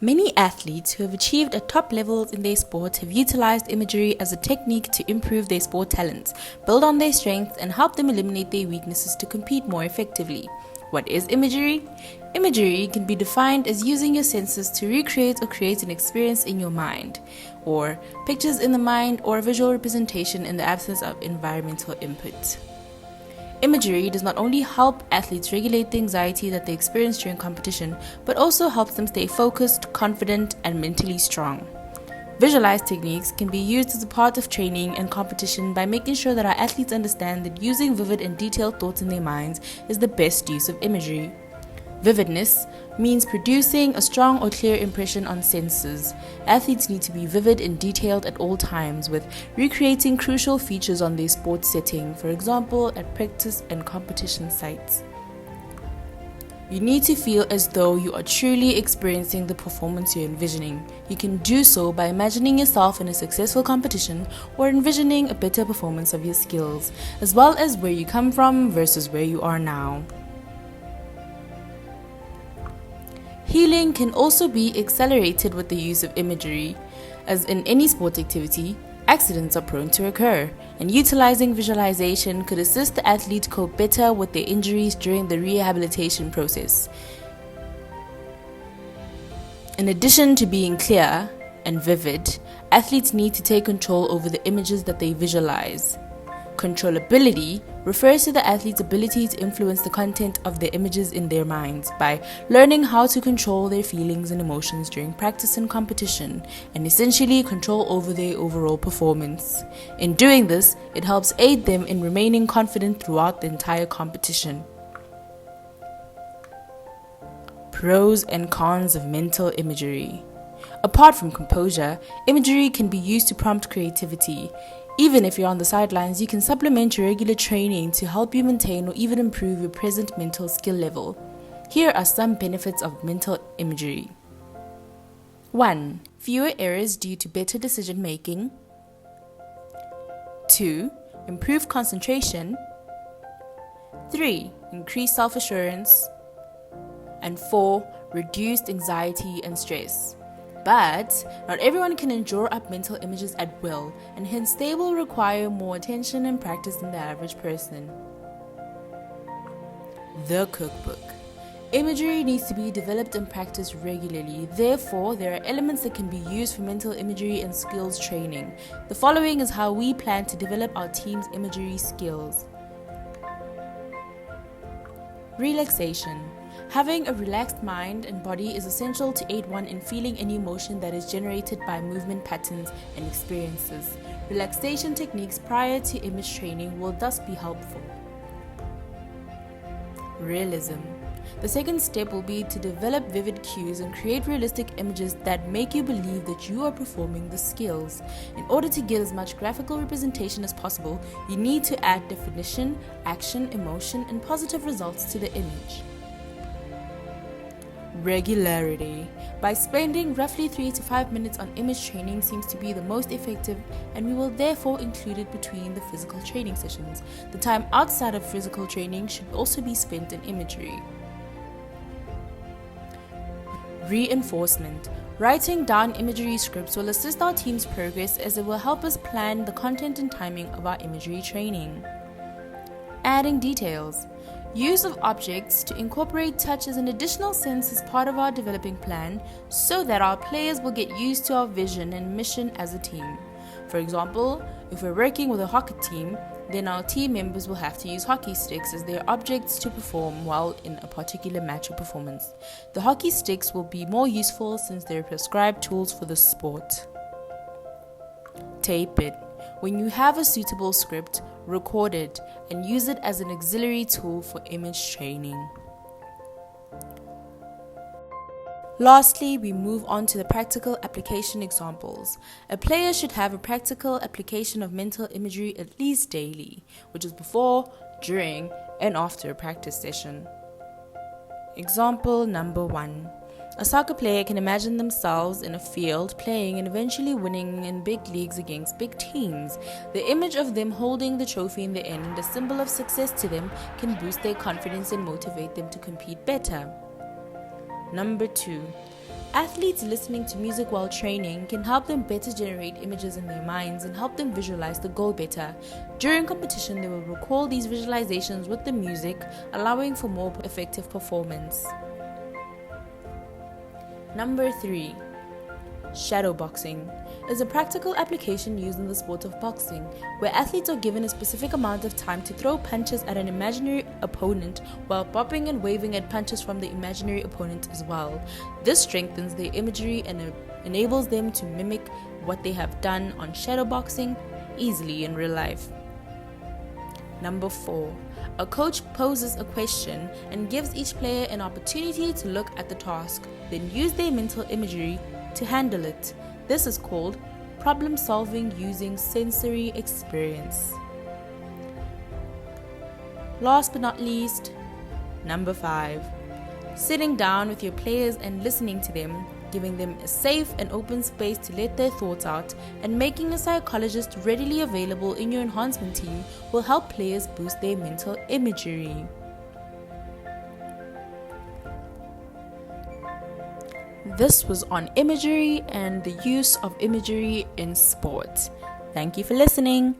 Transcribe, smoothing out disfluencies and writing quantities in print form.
Many athletes who have achieved at top levels in their sport have utilized imagery as a technique to improve their sport talents, build on their strengths, and help them eliminate their weaknesses to compete more effectively. What is imagery? Imagery can be defined as using your senses to recreate or create an experience in your mind, or pictures in the mind, or visual representation in the absence of environmental input. Imagery does not only help athletes regulate the anxiety that they experience during competition, but also helps them stay focused, confident, and mentally strong. Visualized techniques can be used as a part of training and competition by making sure that our athletes understand that using vivid and detailed thoughts in their minds is the best use of imagery. Vividness means producing a strong or clear impression on senses. Athletes need to be vivid and detailed at all times, with recreating crucial features on their sports setting, for example, at practice and competition sites. You need to feel as though you are truly experiencing the performance you're envisioning. You can do so by imagining yourself in a successful competition or envisioning a better performance of your skills, as well as where you come from versus where you are now. Healing can also be accelerated with the use of imagery. As in any sport activity, accidents are prone to occur, and utilizing visualization could assist the athlete cope better with their injuries during the rehabilitation process. In addition to being clear and vivid, athletes need to take control over the images that they visualize. Controllability refers to the athlete's ability to influence the content of their images in their minds by learning how to control their feelings and emotions during practice and competition, and essentially control over their overall performance. In doing this, it helps aid them in remaining confident throughout the entire competition. Pros and cons of mental imagery. Apart from composure, imagery can be used to prompt creativity. Even if you're on the sidelines, you can supplement your regular training to help you maintain or even improve your present mental skill level. Here are some benefits of mental imagery. 1. Fewer errors due to better decision making. 2. Improved concentration. 3. Increased self-assurance. And 4. Reduced anxiety and stress. But not everyone can endure up mental images at will, and hence they will require more attention and practice than the average person. The cookbook. Imagery needs to be developed and practiced regularly. Therefore, there are elements that can be used for mental imagery and skills training. The following is how we plan to develop our team's imagery skills. Relaxation. Having a relaxed mind and body is essential to aid one in feeling any emotion that is generated by movement patterns and experiences. Relaxation techniques prior to image training will thus be helpful. Realism. The second step will be to develop vivid cues and create realistic images that make you believe that you are performing the skills. In order to get as much graphical representation as possible, you need to add definition, action, emotion, and positive results to the image. Regularity. By spending roughly 3 to 5 minutes on image training seems to be the most effective, and we will therefore include it between the physical training sessions. The time outside of physical training should also be spent in imagery. Reinforcement. Writing down imagery scripts will assist our team's progress, as it will help us plan the content and timing of our imagery training. Adding details. Use of objects to incorporate touch as an additional sense as part of our developing plan, so that our players will get used to our vision and mission as a team. For example, if we're working with a hockey team, then our team members will have to use hockey sticks as their objects to perform well in a particular match or performance. The hockey sticks will be more useful since they're prescribed tools for the sport. Tape it. When you have a suitable script, record it and use it as an auxiliary tool for image training. Lastly, we move on to the practical application examples. A player should have a practical application of mental imagery at least daily, which is before, during, and after a practice session. Example number 1. A soccer player can imagine themselves in a field playing and eventually winning in big leagues against big teams. The image of them holding the trophy in the end, a symbol of success to them, can boost their confidence and motivate them to compete better. Number 2. Athletes listening to music while training can help them better generate images in their minds and help them visualize the goal better. During competition, they will recall these visualizations with the music, allowing for more effective performance. Number 3. Shadowboxing is a practical application used in the sport of boxing, where athletes are given a specific amount of time to throw punches at an imaginary opponent while bopping and waving at punches from the imaginary opponent as well. This strengthens their imagery and enables them to mimic what they have done on shadowboxing easily in real life. Number 4. A coach poses a question and gives each player an opportunity to look at the task, then use their mental imagery to handle it. This is called problem solving using sensory experience. Last but not least, number 5. Sitting down with your players and listening to them, giving them a safe and open space to let their thoughts out, and making a psychologist readily available in your enhancement team will help players boost their mental imagery. This was on imagery and the use of imagery in sport. Thank you for listening.